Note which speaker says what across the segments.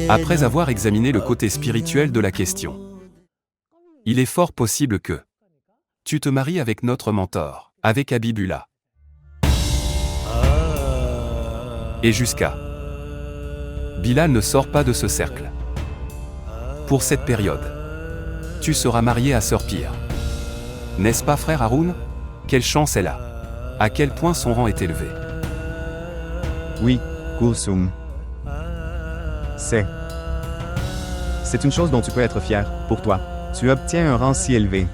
Speaker 1: Après avoir examiné le côté spirituel de la question, il est fort possible que tu te maries avec notre mentor, avec Habibullah. Et jusqu'à Bilal ne sort pas de ce cercle. Pour cette période, tu seras marié à Sœur Pire. N'est-ce pas, frère Haroun? Quelle chance elle a! À quel point son rang est élevé.
Speaker 2: Oui, Kulsum. C'est une chose dont tu peux être fier, pour toi. Tu obtiens un rang si élevé.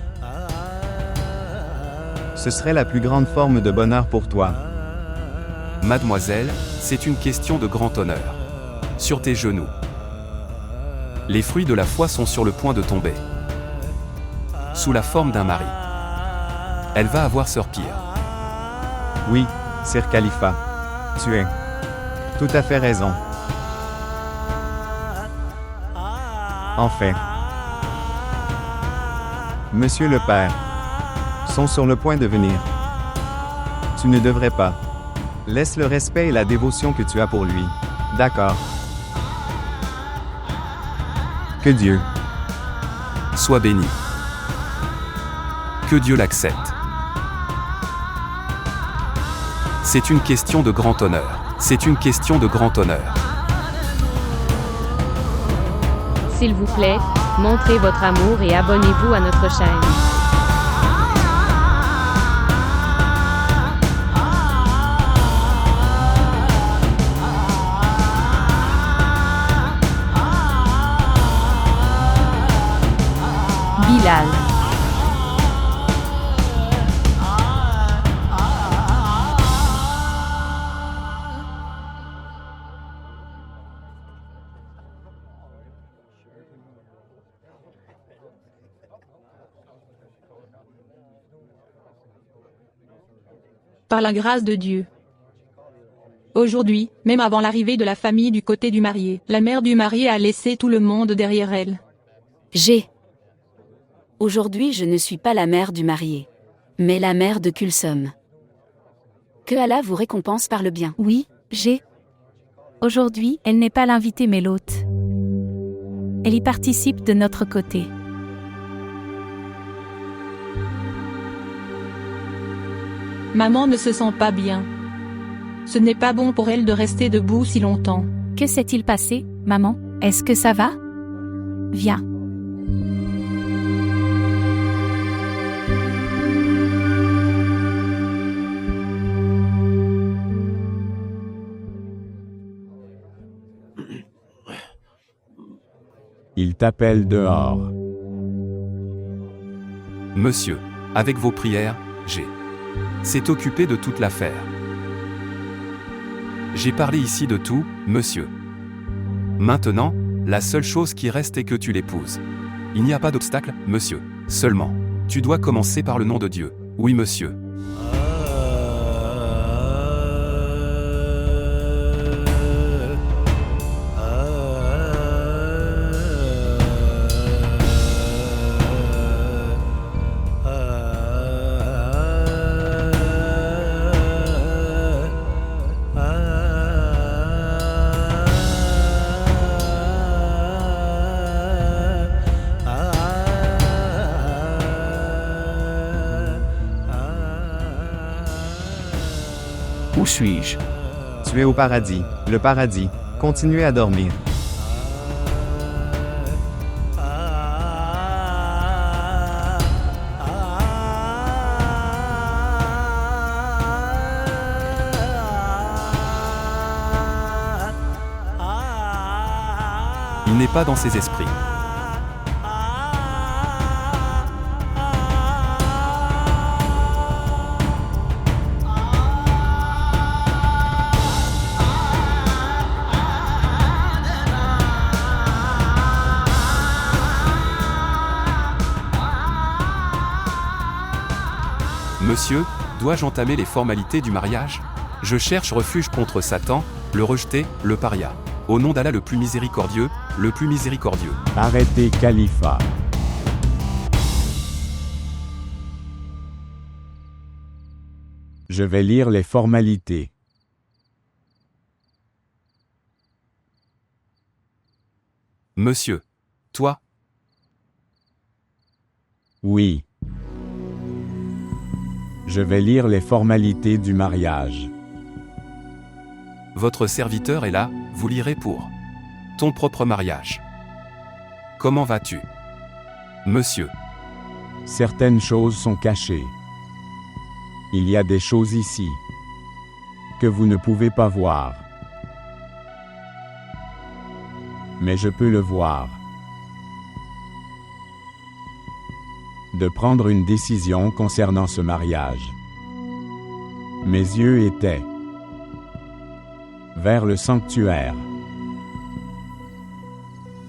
Speaker 2: Ce serait la plus grande forme de bonheur pour toi.
Speaker 1: Mademoiselle, c'est une question de grand honneur. Sur tes genoux. Les fruits de la foi sont sur le point de tomber. Sous la forme d'un mari. Elle va avoir Sœur Pire.
Speaker 2: Oui, Sir Khalifa. Tu as tout à fait raison. En fait, Monsieur le Père, sont sur le point de venir. Tu ne devrais pas. Laisse le respect et la dévotion que tu as pour lui. D'accord. Que Dieu
Speaker 1: soit béni. Que Dieu l'accepte. C'est une question de grand honneur. C'est une question de grand honneur.
Speaker 3: S'il vous plaît, montrez votre amour et abonnez-vous à notre chaîne. Bilal.
Speaker 4: Par la grâce de Dieu. Aujourd'hui, même avant l'arrivée de la famille du côté du marié, la mère du marié a laissé tout le monde derrière elle.
Speaker 5: Aujourd'hui, je ne suis pas la mère du marié, mais la mère de Kulsum. Que Allah vous récompense par le bien.
Speaker 6: Oui, Aujourd'hui, elle n'est pas l'invitée mais l'hôte. Elle y participe de notre côté.
Speaker 4: Maman ne se sent pas bien. Ce n'est pas bon pour elle de rester debout si longtemps.
Speaker 6: Que s'est-il passé, maman? Est-ce que ça va? Viens.
Speaker 7: Il t'appelle dehors.
Speaker 1: Monsieur, avec vos prières, s'est occupé de toute l'affaire. J'ai parlé ici de tout, monsieur. Maintenant, la seule chose qui reste est que tu l'épouses. Il n'y a pas d'obstacle, monsieur. Seulement, tu dois commencer par le nom de Dieu. Oui, monsieur.
Speaker 7: Où suis-je?
Speaker 2: Tu es au paradis. Le paradis. Continuez à dormir.
Speaker 1: Il n'est pas dans ses esprits. Monsieur, dois-je entamer les formalités du mariage? Je cherche refuge contre Satan, le rejeté, le paria. Au nom d'Allah le plus miséricordieux, le plus miséricordieux.
Speaker 7: Arrêtez Khalifa. Je vais lire les formalités.
Speaker 1: Monsieur. Toi?
Speaker 7: Oui. Je vais lire les formalités du mariage.
Speaker 1: Votre serviteur est là, vous lirez pour ton propre mariage. Comment vas-tu? Monsieur.
Speaker 7: Certaines choses sont cachées. Il y a des choses ici que vous ne pouvez pas voir. Mais je peux le voir. De prendre une décision concernant ce mariage. Mes yeux étaient vers le sanctuaire.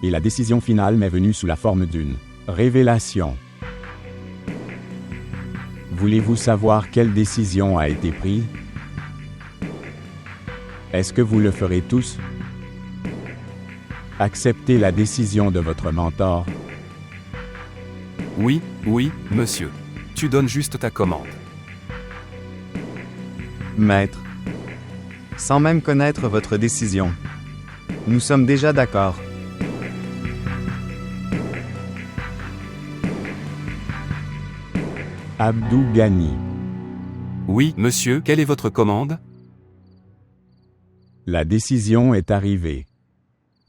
Speaker 7: Et la décision finale m'est venue sous la forme d'une révélation. Voulez-vous savoir quelle décision a été prise? Est-ce que vous le ferez tous? Acceptez la décision de votre mentor.
Speaker 1: Oui, oui, monsieur. Tu donnes juste ta commande.
Speaker 2: Maître, sans même connaître votre décision, nous sommes déjà d'accord.
Speaker 7: Abdou Ghani.
Speaker 1: Oui, monsieur, quelle est votre commande?
Speaker 7: La décision est arrivée.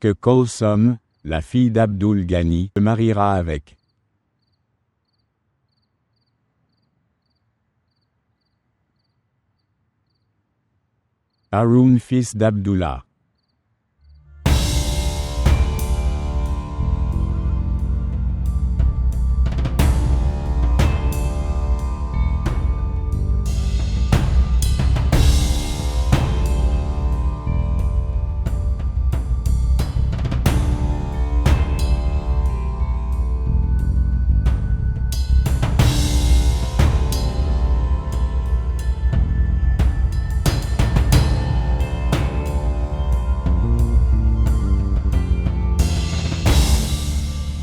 Speaker 7: Que Kulsum, la fille d'Abdul Ghani, se mariera avec Haroun, fils d'Abdullah.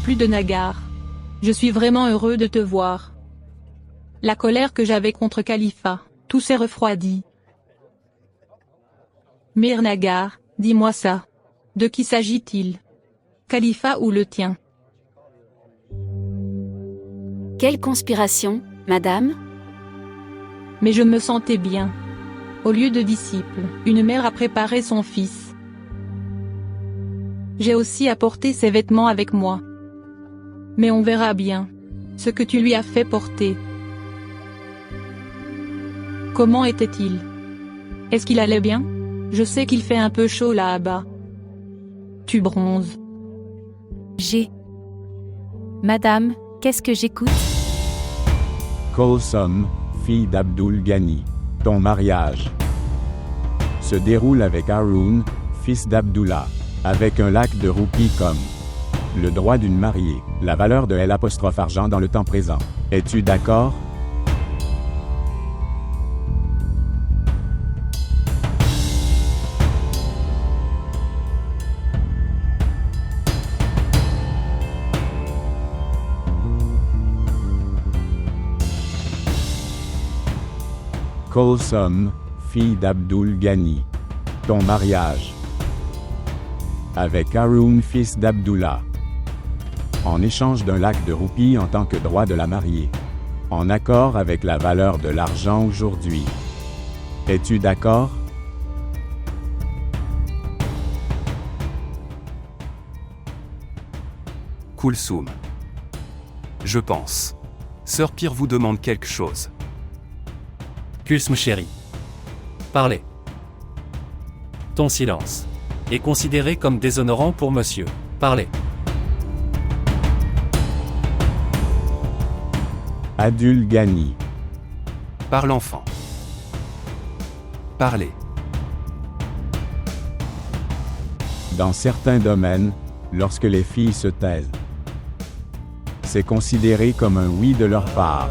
Speaker 4: Plus de Nagar. Je suis vraiment heureux de te voir. La colère que j'avais contre Khalifa, tout s'est refroidi. Mir Nagar, dis-moi ça. De qui s'agit-il? Khalifa ou le tien?
Speaker 5: Quelle conspiration, madame?
Speaker 4: Mais je me sentais bien. Au lieu de disciple, une mère a préparé son fils. J'ai aussi apporté ses vêtements avec moi. Mais on verra bien ce que tu lui as fait porter. Comment était-il? Est-ce qu'il allait bien? Je sais qu'il fait un peu chaud là-bas. Tu bronzes.
Speaker 6: Madame, qu'est-ce que j'écoute?
Speaker 7: Kulsum, fille d'Abdul Ghani. Ton mariage se déroule avec Haroun, fils d'Abdullah, avec un lac de roupies comme le droit d'une mariée, la valeur de L'(argent dans le temps présent. Es-tu d'accord? Kulsum, fille d'Abdul Ghani. Ton mariage avec Haroun, fils d'Abdullah, en échange d'un lac de roupies en tant que droit de la mariée, en accord avec la valeur de l'argent aujourd'hui. Es-tu d'accord?
Speaker 1: Kulsum. Je pense. Sœur Pire vous demande quelque chose.
Speaker 8: Kulsum chérie. Parlez. Ton silence est considéré comme déshonorant pour monsieur. Parlez.
Speaker 7: Abdul Ghani.
Speaker 1: Parle enfant. Parlez.
Speaker 7: Dans certains domaines, lorsque les filles se taisent, c'est considéré comme un oui de leur part.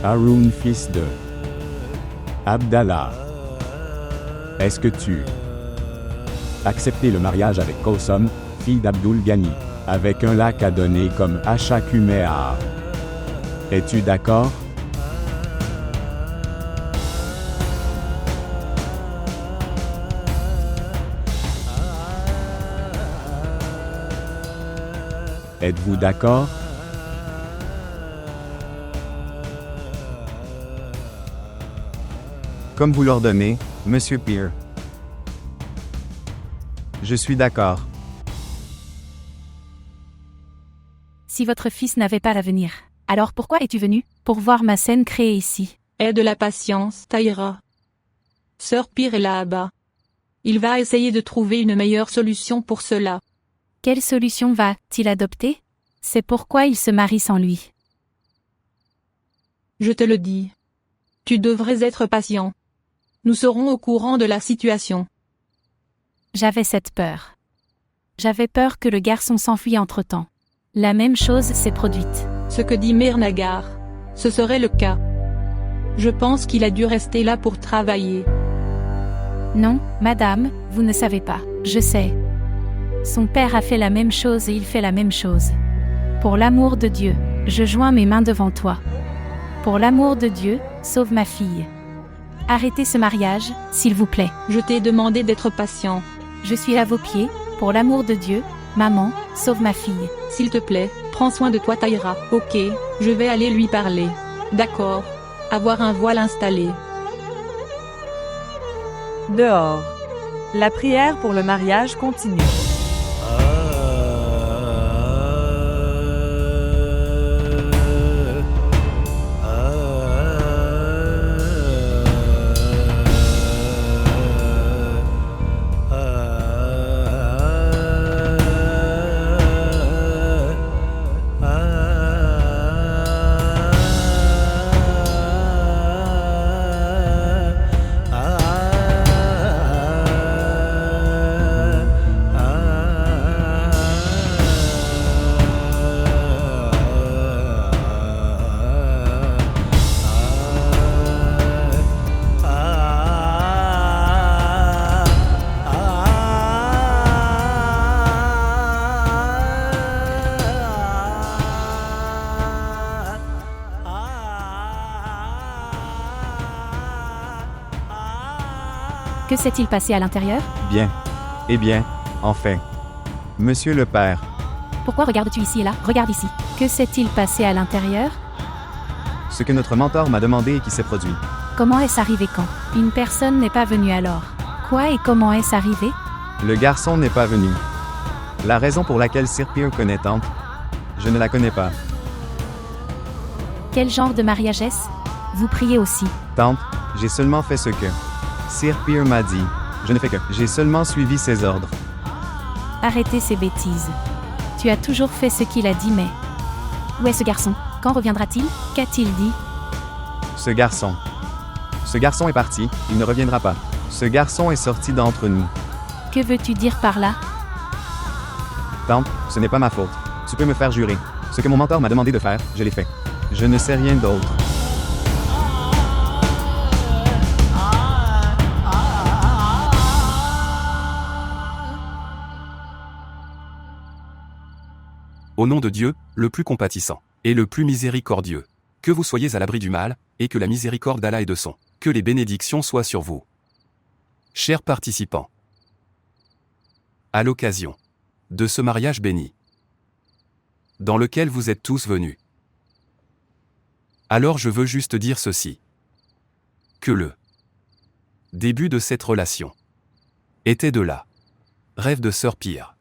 Speaker 7: Haroun, fils de Abdallah. Est-ce que tu acceptes le mariage avec Kulsum, fille d'Abdul Ghani, avec un lac à donner comme Achakumea? Es-tu d'accord? Êtes-vous d'accord?
Speaker 2: Comme vous l'ordonnez, Monsieur Peer. Je suis d'accord.
Speaker 6: Si votre fils n'avait pas l'avenir, alors pourquoi es-tu venu? Pour voir ma scène créée ici.
Speaker 4: Aie de la patience, Taïra. Sœur Peer est là-bas. Il va essayer de trouver une meilleure solution pour cela.
Speaker 6: Quelle solution va-t-il adopter? C'est pourquoi il se marie sans lui.
Speaker 4: Je te le dis. Tu devrais être patient. Nous serons au courant de la situation.
Speaker 6: J'avais cette peur. J'avais peur que le garçon s'enfuit entre-temps. La même chose s'est produite.
Speaker 4: Ce que dit Mère Nagar, ce serait le cas. Je pense qu'il a dû rester là pour travailler.
Speaker 6: Non, madame, vous ne savez pas. Je sais. Son père a fait la même chose et il fait la même chose. Pour l'amour de Dieu, je joins mes mains devant toi. Pour l'amour de Dieu, sauve ma fille. Arrêtez ce mariage, s'il vous plaît.
Speaker 4: Je t'ai demandé d'être patient.
Speaker 6: Je suis à vos pieds, pour l'amour de Dieu, maman, sauve ma fille.
Speaker 4: S'il te plaît, prends soin de toi Taïra. Ok, je vais aller lui parler. D'accord. Avoir un voile installé.
Speaker 9: Dehors. La prière pour le mariage continue.
Speaker 6: Que s'est-il passé à l'intérieur?
Speaker 2: Bien. Eh bien, enfin. Monsieur le Père.
Speaker 6: Pourquoi regardes-tu ici et là? Regarde ici. Que s'est-il passé à l'intérieur?
Speaker 2: Ce que notre mentor m'a demandé et qui s'est produit.
Speaker 6: Comment est-ce arrivé quand? Une personne n'est pas venue alors. Quoi et comment est-ce arrivé?
Speaker 2: Le garçon n'est pas venu. La raison pour laquelle Sir Peer connaît Tante, je ne la connais pas.
Speaker 6: Quel genre de mariage est-ce? Vous priez aussi.
Speaker 2: Tante, j'ai seulement fait ce que Sir Peer m'a dit. Je ne fais que. J'ai seulement suivi ses ordres.
Speaker 6: Arrêtez ces bêtises. Tu as toujours fait ce qu'il a dit mais... Où est ce garçon? Quand reviendra-t-il? Qu'a-t-il dit?
Speaker 2: Ce garçon. Ce garçon est parti, il ne reviendra pas. Ce garçon est sorti d'entre nous.
Speaker 6: Que veux-tu dire par là?
Speaker 2: Tante, ce n'est pas ma faute. Tu peux me faire jurer. Ce que mon mentor m'a demandé de faire, je l'ai fait. Je ne sais rien d'autre.
Speaker 1: Au nom de Dieu, le plus compatissant et le plus miséricordieux, que vous soyez à l'abri du mal, et que la miséricorde d'Allah et de son, que les bénédictions soient sur vous. Chers participants, à l'occasion de ce mariage béni, dans lequel vous êtes tous venus, alors je veux juste dire ceci, que le début de cette relation était de là, rêve de Sœur Peer.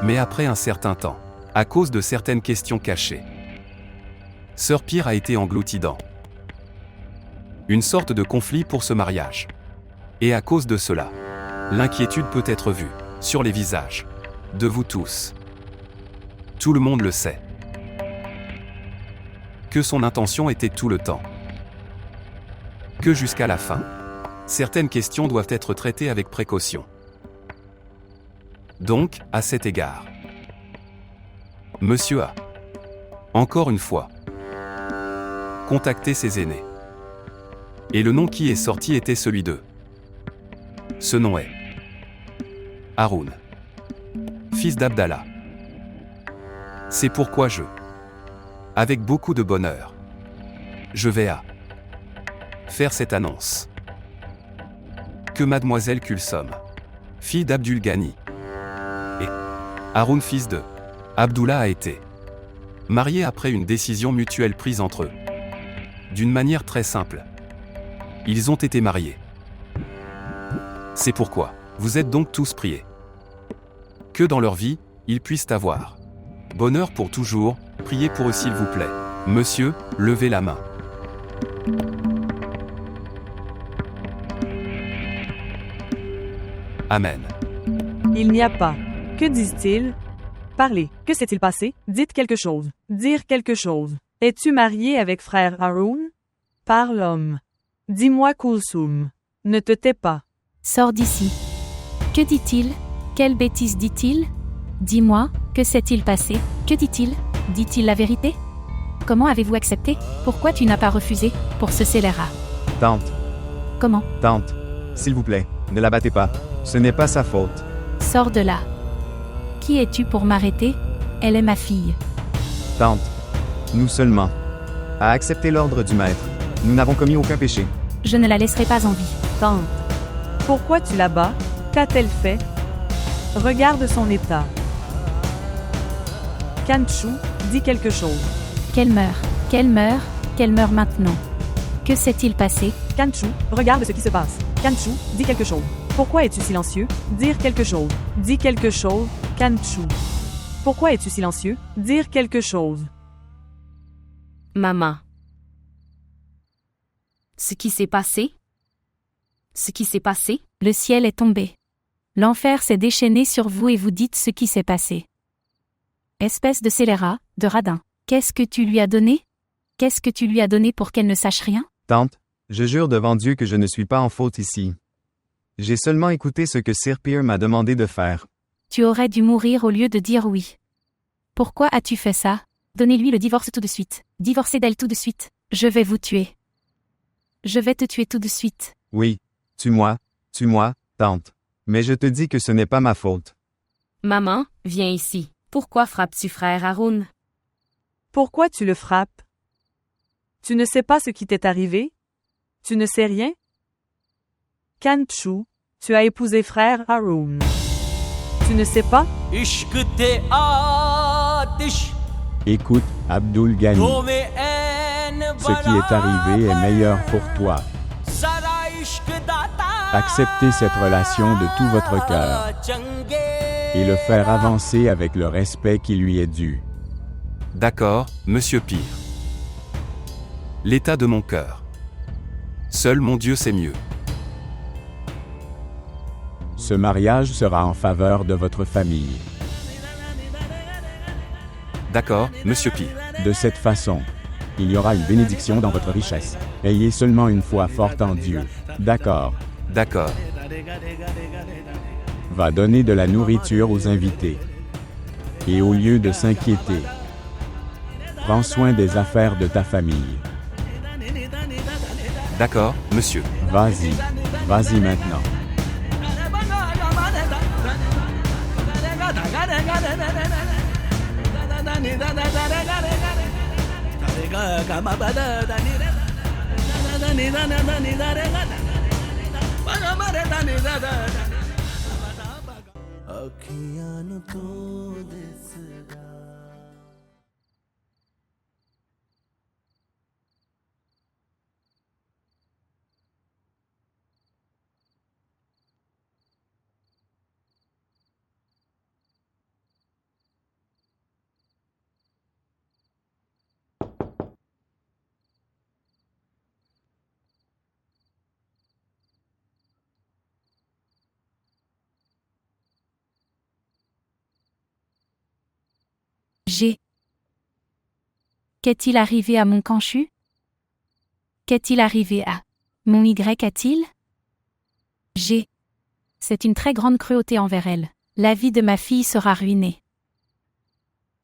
Speaker 1: Mais après un certain temps, à cause de certaines questions cachées, Sœur Peer a été engloutie dans une sorte de conflit pour ce mariage. Et à cause de cela, l'inquiétude peut être vue sur les visages de vous tous. Tout le monde le sait. Que son intention était tout le temps. Que jusqu'à la fin, certaines questions doivent être traitées avec précaution. Donc, à cet égard, Monsieur a, encore une fois, contacté ses aînés. Et le nom qui est sorti était celui d'eux. Ce nom est Haroun, fils d'Abdallah. C'est pourquoi avec beaucoup de bonheur, je vais faire cette annonce. Que Mademoiselle Kulsum, fille d'Abdul Ghani, et Haroun, fils de Abdullah a été marié après une décision mutuelle prise entre eux. D'une manière très simple. Ils ont été mariés. C'est pourquoi vous êtes donc tous priés. Que dans leur vie, ils puissent avoir bonheur pour toujours, priez pour eux s'il vous plaît. Monsieur, levez la main. Amen.
Speaker 9: Il n'y a pas. Que disent-ils? Parlez. Que s'est-il passé? Dites quelque chose. Dire quelque chose. Es-tu marié avec frère Haroun? Parle homme. Dis-moi Kulsum. Ne te tais pas.
Speaker 6: Sors d'ici. Que dit-il? Quelle bêtise dit-il? Dis-moi, que s'est-il passé? Que dit-il? Dit-il la vérité? Comment avez-vous accepté? Pourquoi tu n'as pas refusé? Pour ce scélérat.
Speaker 2: Tante,
Speaker 6: Comment?
Speaker 2: tante, s'il vous plaît, ne la battez pas. Ce n'est pas sa faute.
Speaker 6: Sors de là. Qui es-tu pour m'arrêter? Elle est ma fille.
Speaker 2: Tante, nous seulement. À accepter l'ordre du maître. Nous n'avons commis aucun péché.
Speaker 6: Je ne la laisserai pas en vie.
Speaker 9: Tante. Pourquoi tu la bats? Qu'a-t-elle fait? Regarde son état. Kanchu, dis quelque chose.
Speaker 6: Qu'elle meure. Qu'elle meure. Qu'elle meure maintenant. Que s'est-il passé?
Speaker 9: Kanchu, regarde ce qui se passe. Kanchu, dis quelque chose. Pourquoi es-tu silencieux? Dire quelque chose. Dis quelque chose. Kanchu. Pourquoi es-tu silencieux? Dire quelque chose.
Speaker 10: Maman. Ce qui s'est passé? Ce qui s'est passé?
Speaker 6: Le ciel est tombé. L'enfer s'est déchaîné sur vous et vous dites ce qui s'est passé. Espèce de scélérat, de radin. Qu'est-ce que tu lui as donné? Qu'est-ce que tu lui as donné pour qu'elle ne sache rien?
Speaker 2: Tante, je jure devant Dieu que je ne suis pas en faute ici. J'ai seulement écouté ce que Sir Pierre m'a demandé de faire.
Speaker 6: Tu aurais dû mourir au lieu de dire oui. Pourquoi as-tu fait ça? Donnez-lui le divorce tout de suite. Divorcez d'elle tout de suite. Je vais vous tuer. Je vais te tuer tout de suite.
Speaker 2: Oui, tue-moi, tante. Mais je te dis que ce n'est pas ma faute.
Speaker 10: Maman, viens ici. Pourquoi frappes-tu frère Haroun?
Speaker 9: Pourquoi tu le frappes? Tu ne sais pas ce qui t'est arrivé? Tu ne sais rien? Kanchu, tu as épousé frère Haroun. Tu ne sais pas?
Speaker 7: Écoute, Abdul Ghani. Ce qui est arrivé est meilleur pour toi. Acceptez cette relation de tout votre cœur et le faire avancer avec le respect qui lui est dû.
Speaker 1: D'accord, Monsieur Pire. L'état de mon cœur. Seul mon Dieu sait mieux.
Speaker 7: Ce mariage sera en faveur de votre famille.
Speaker 1: D'accord, Monsieur Pire.
Speaker 7: De cette façon, il y aura une bénédiction dans votre richesse. Ayez seulement une foi forte en Dieu. D'accord.
Speaker 1: D'accord.
Speaker 7: Va donner de la nourriture aux invités. Et au lieu de s'inquiéter, prends soin des affaires de ta famille.
Speaker 1: D'accord, monsieur.
Speaker 7: Vas-y. Vas-y maintenant.
Speaker 6: Qu'est-il arrivé à mon Kanchu? Qu'est-il arrivé à mon Y a-t-il? C'est une très grande cruauté envers elle. La vie de ma fille sera ruinée.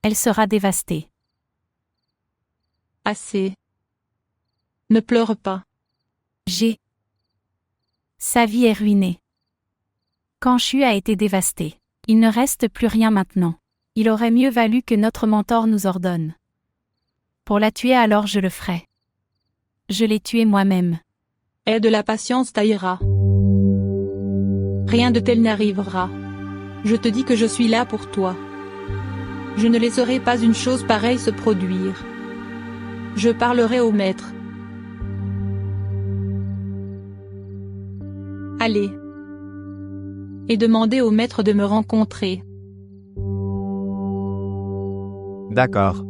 Speaker 6: Elle sera dévastée.
Speaker 4: Assez. Ne pleure pas.
Speaker 6: Sa vie est ruinée. Kanchu a été dévasté. Il ne reste plus rien maintenant. Il aurait mieux valu que notre mentor nous ordonne. Pour la tuer alors je le ferai. Je l'ai tuée moi-même.
Speaker 4: Aie de la patience, Taïra. Rien de tel n'arrivera. Je te dis que je suis là pour toi. Je ne laisserai pas une chose pareille se produire. Je parlerai au maître. Allez. Et demandez au maître de me rencontrer.
Speaker 2: D'accord.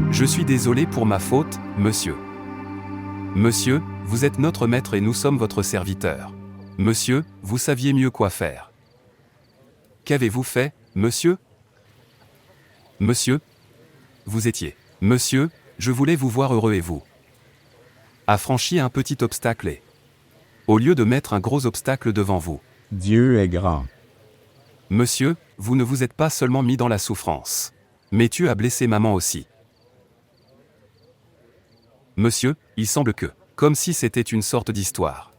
Speaker 1: Je suis désolé pour ma faute, monsieur. Monsieur, vous êtes notre maître et nous sommes votre serviteur. Monsieur, vous saviez mieux quoi faire. Qu'avez-vous fait, monsieur? Monsieur? Vous étiez. Monsieur, je voulais vous voir heureux et vous a franchi un petit obstacle et, au lieu de mettre un gros obstacle devant vous.
Speaker 7: Dieu est grand.
Speaker 1: Monsieur, vous ne vous êtes pas seulement mis dans la souffrance. Mais tu as blessé maman aussi. Monsieur, il semble que, comme si c'était une sorte d'histoire.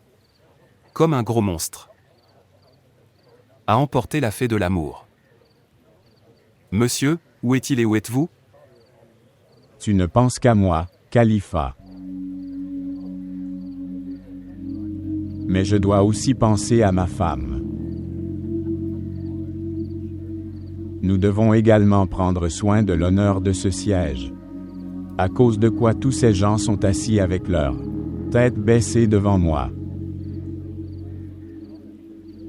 Speaker 1: Comme un gros monstre a emporté la fée de l'amour. Monsieur, où est-il et où êtes-vous?
Speaker 7: Tu ne penses qu'à moi, Khalifa. Mais je dois aussi penser à ma femme. Nous devons également prendre soin de l'honneur de ce siège. À cause de quoi tous ces gens sont assis avec leur tête baissée devant moi.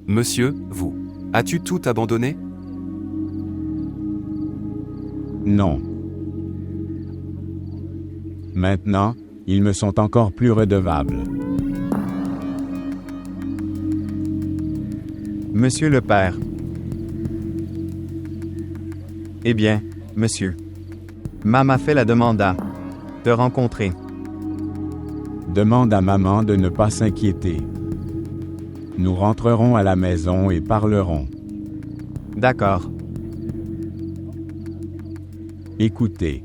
Speaker 1: Monsieur, vous, as-tu tout abandonné?
Speaker 7: Non. Maintenant, ils me sont encore plus redevables.
Speaker 2: Monsieur le Père. Eh bien, monsieur. Maman fait la demande à te rencontrer.
Speaker 7: Demande à maman de ne pas s'inquiéter. Nous rentrerons à la maison et parlerons.
Speaker 2: D'accord.
Speaker 7: Écoutez.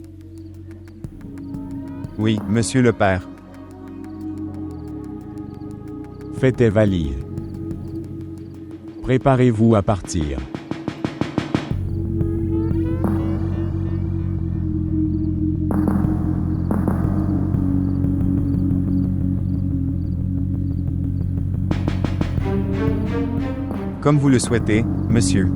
Speaker 2: Oui, monsieur le Père.
Speaker 7: Fais tes valises. Préparez-vous à partir.
Speaker 2: Comme vous le souhaitez, monsieur.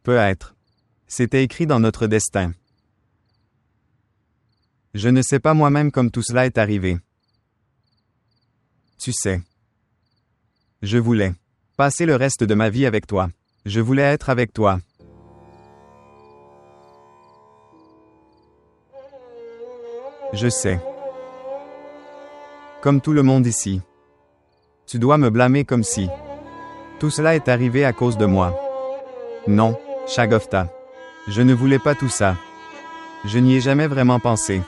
Speaker 2: Peut-être. C'était écrit dans notre destin. Je ne sais pas moi-même comme tout cela est arrivé. Tu sais. Je voulais passer le reste de ma vie avec toi. Je voulais être avec toi. Je sais. Comme tout le monde ici. Tu dois me blâmer comme si tout cela est arrivé à cause de moi. Non, Shagofta. Je ne voulais pas tout ça. Je n'y ai jamais vraiment pensé.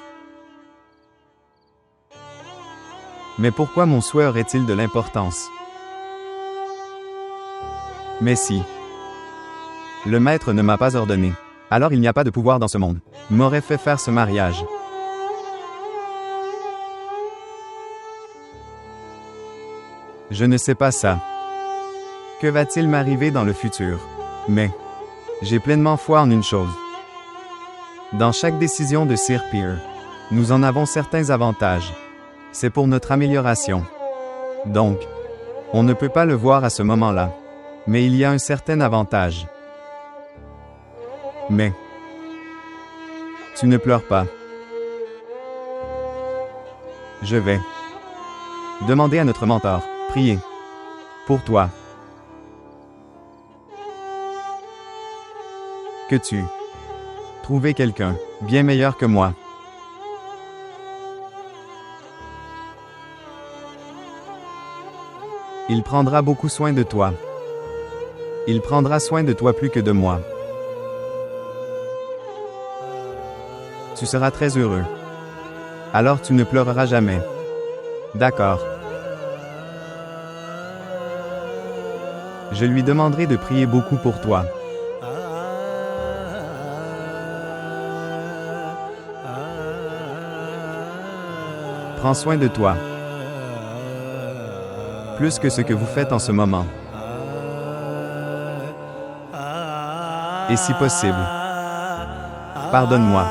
Speaker 2: Mais pourquoi mon souhait aurait-il de l'importance? Mais si le maître ne m'a pas ordonné, alors il n'y a pas de pouvoir dans ce monde m'aurait fait faire ce mariage. Je ne sais pas ça. Que va-t-il m'arriver dans le futur? Mais j'ai pleinement foi en une chose. Dans chaque décision de Sir Peer, nous en avons certains avantages. C'est pour notre amélioration. Donc, on ne peut pas le voir à ce moment-là. Mais il y a un certain avantage. Mais tu ne pleures pas. Je vais demander à notre mentor, prier pour toi. Que tu trouves quelqu'un bien meilleur que moi. Il prendra beaucoup soin de toi. Il prendra soin de toi plus que de moi. Tu seras très heureux. Alors tu ne pleureras jamais. D'accord. Je lui demanderai de prier beaucoup pour toi. Prends soin de toi. Plus que ce que vous faites en ce moment. Et si possible, pardonne-moi.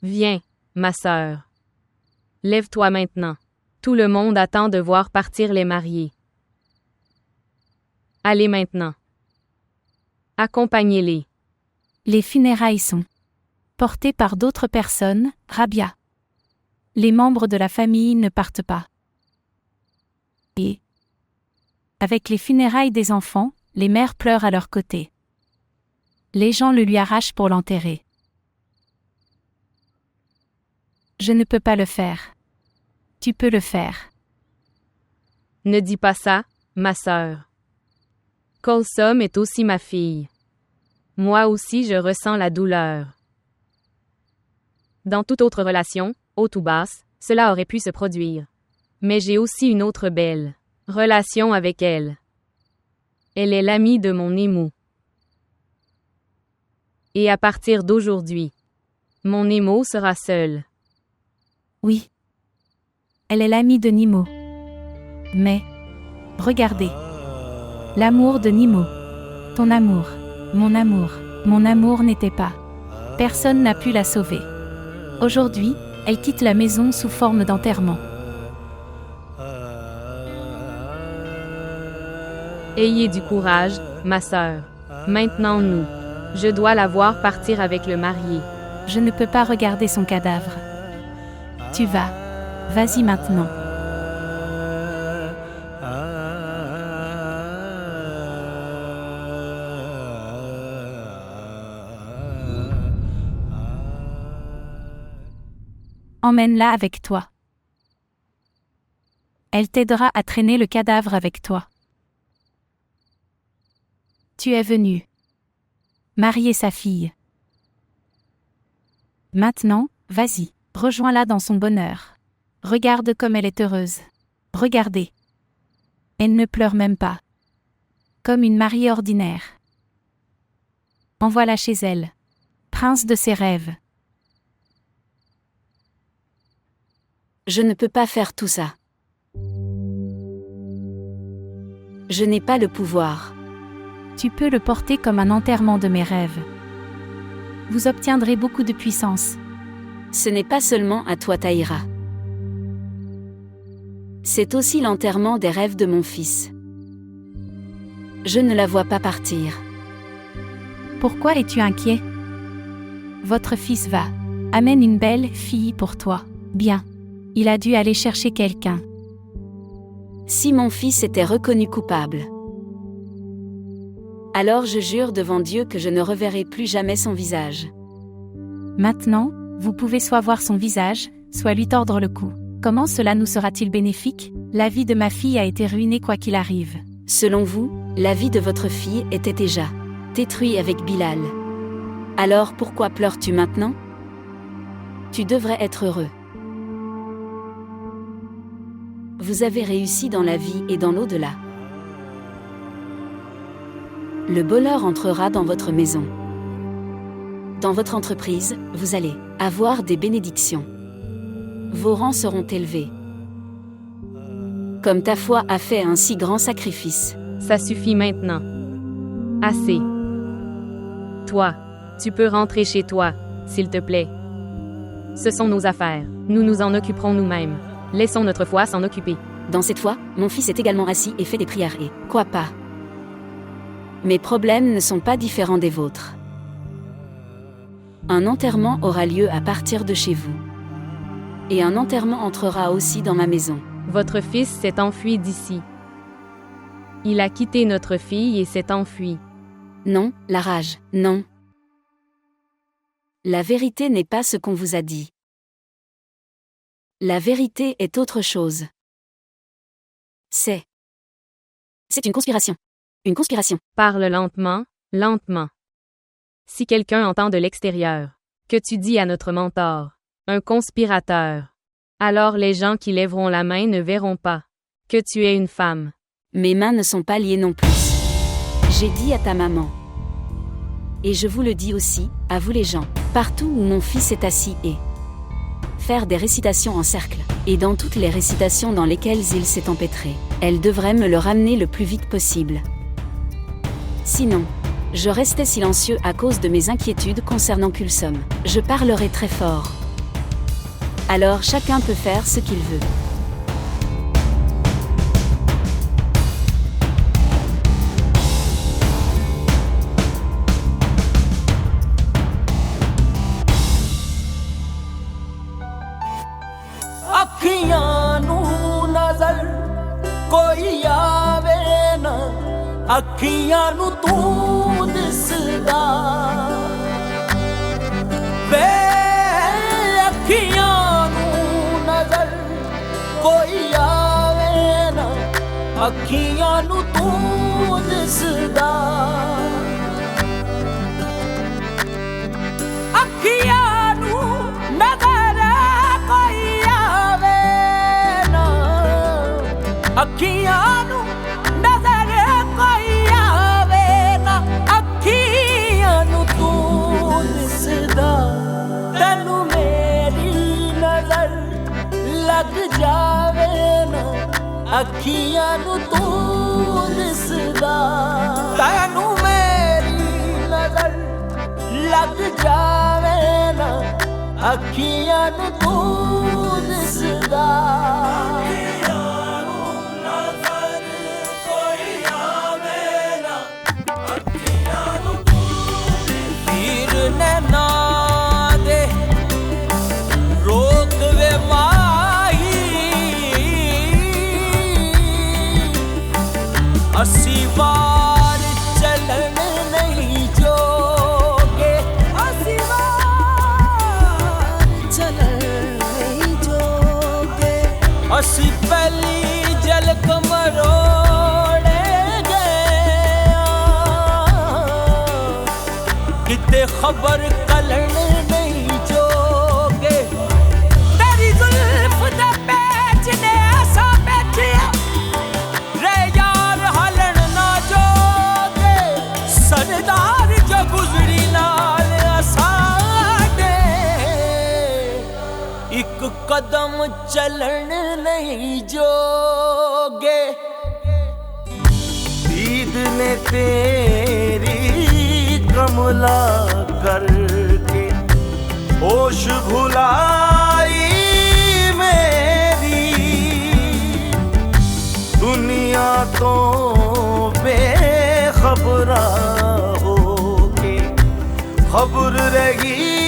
Speaker 3: Viens, ma sœur. Lève-toi maintenant. Tout le monde attend de voir partir les mariés. Allez maintenant. Accompagnez-les.
Speaker 6: Les funérailles sont portées par d'autres personnes, Rabia. Les membres de la famille ne partent pas. Et avec les funérailles des enfants, les mères pleurent à leur côté. Les gens le lui arrachent pour l'enterrer. Je ne peux pas le faire. Tu peux le faire.
Speaker 3: Ne dis pas ça, ma sœur. Kolsom est aussi ma fille. Moi aussi je ressens la douleur. Dans toute autre relation, haute ou basse, cela aurait pu se produire. Mais j'ai aussi une autre belle relation avec elle. Elle est l'amie de mon émou. Et à partir d'aujourd'hui, mon émou sera seul.
Speaker 6: Oui. Elle est l'amie de Nimo. Mais, regardez. L'amour de Nimo. Ton amour. Mon amour n'était pas. Personne n'a pu la sauver. Aujourd'hui, elle quitte la maison sous forme d'enterrement.
Speaker 3: Ayez du courage, ma sœur. Maintenant nous. Je dois la voir partir avec le marié.
Speaker 6: Je ne peux pas regarder son cadavre. Tu vas. Vas-y maintenant. Emmène-la avec toi. Elle t'aidera à traîner le cadavre avec toi. Tu es venu marier sa fille. Maintenant, vas-y, rejoins-la dans son bonheur. Regarde comme elle est heureuse. Regardez. Elle ne pleure même pas. Comme une mariée ordinaire. Envoie-la chez elle. Prince de ses rêves.
Speaker 5: Je ne peux pas faire tout ça. Je n'ai pas le pouvoir.
Speaker 6: Tu peux le porter comme un enterrement de mes rêves. Vous obtiendrez beaucoup de puissance.
Speaker 5: Ce n'est pas seulement à toi, Taïra. C'est aussi l'enterrement des rêves de mon fils. Je ne la vois pas partir.
Speaker 6: Pourquoi es-tu inquiet? Votre fils va. Amène une belle fille pour toi. Bien. Il a dû aller chercher quelqu'un.
Speaker 5: Si mon fils était reconnu coupable, alors je jure devant Dieu que je ne reverrai plus jamais son visage.
Speaker 6: Maintenant, vous pouvez soit voir son visage, soit lui tordre le cou. Comment cela nous sera-t-il bénéfique? La vie de ma fille a été ruinée quoi qu'il arrive.
Speaker 5: Selon vous, la vie de votre fille était déjà détruite avec Bilal. Alors pourquoi pleures-tu maintenant? Tu devrais être heureux. Vous avez réussi dans la vie et dans l'au-delà. Le bonheur entrera dans votre maison. Dans votre entreprise, vous allez avoir des bénédictions. Vos rangs seront élevés. Comme ta foi a fait un si grand sacrifice.
Speaker 3: Ça suffit maintenant. Assez. Toi, tu peux rentrer chez toi, s'il te plaît. Ce sont nos affaires. Nous nous en occuperons nous-mêmes. Laissons notre foi s'en occuper.
Speaker 5: Dans cette foi, mon fils est également assis et fait des prières et, quoi pas. Mes problèmes ne sont pas différents des vôtres. Un enterrement aura lieu à partir de chez vous. Et un enterrement entrera aussi dans ma maison.
Speaker 3: Votre fils s'est enfui d'ici. Il a quitté notre fille et s'est enfui.
Speaker 5: Non, la rage, non. La vérité n'est pas ce qu'on vous a dit. La vérité est autre chose. C'est une conspiration. Une conspiration.
Speaker 3: Parle lentement, lentement. Si quelqu'un entend de l'extérieur que tu dis à notre mentor, un conspirateur, alors les gens qui lèveront la main ne verront pas que tu es une femme.
Speaker 5: Mes mains ne sont pas liées non plus. J'ai dit à ta maman. Et je vous le dis aussi, à vous les gens, partout où mon fils est assis et faire des récitations en cercle, et dans toutes les récitations dans lesquelles il s'est empêtré, elle devrait me le ramener le plus vite possible. Sinon, je restais silencieux à cause de mes inquiétudes concernant Kulsom. Je parlerai très fort. Alors chacun peut faire ce qu'il veut.
Speaker 11: ਅੱਖੀਆਂ ਨੂੰ ਨਜ਼ਰ ਕੋਈ ਆਵੇ ਨਾ ਅੱਖੀਆਂ ਨੂੰ ਤੂੰ ਦਿਸਦਾ ਵੇ ਅੱਖੀਆਂ ਨੂੰ ਨਜ਼ਰ ਕੋਈ ਆਵੇ ਨਾ ਅੱਖੀਆਂ ਨੂੰ ਤੂੰ ਦਿਸਦਾ ਅੱਖੀਆਂ ਨੂੰ ਨਜ਼ਰ ਅੱਖੀਆਂ ਨੂੰ ਨਜ਼ਰ ਕੋਈ ਆਵੇ ਨਾ ਅੱਖੀਆਂ ਨੂੰ ਤੂੰ ਦਿਸਦਾ ਤੈਨੂੰ ਮੇਰੀ ਨਜ਼ਰ ਲੱਗ ਜਾਵੇ ਨਾ ਅੱਖੀਆਂ ਨੂੰ ਤੂੰ ਦਿਸਦਾ ਤੈਨੂੰ ਮੇਰੀ ਨਜ਼ਰ ਲੱਗ ਜਾਵੇ ਨਾ ਅੱਖੀਆਂ ਨੂੰ ਤੂੰ ਦਿਸਦਾ ਨੈਣਾ ਦੇ ਰੋਕ ਵੇ ਮਾਹੀ ਅਸੀਂ ਵਾਰ ਚੱਲਣ ਨਹੀਂ ਜੋਗੇ ਅਸੀਂ ਵਾਰ ਚੱਲਣ ਨਹੀਂ ਜੋਗੇ ਅਸੀਂ ਪਹਿਲੀ ਝਲਕ ਮਰੋੜੇ ਗਏ ਕਿਤੇ खबर कलण नहीं जोगे तेरी जुल्फ दे पैच ने ऐसा बैठिया रे यार हलन ना जोगे सरदार जो गुजरी नाल असाडे एक कदम चलन नहीं जोगे ईद ने तेरी कमला करके होश भुलाई मेरी दुनिया तो बेखबरा होके खबर रही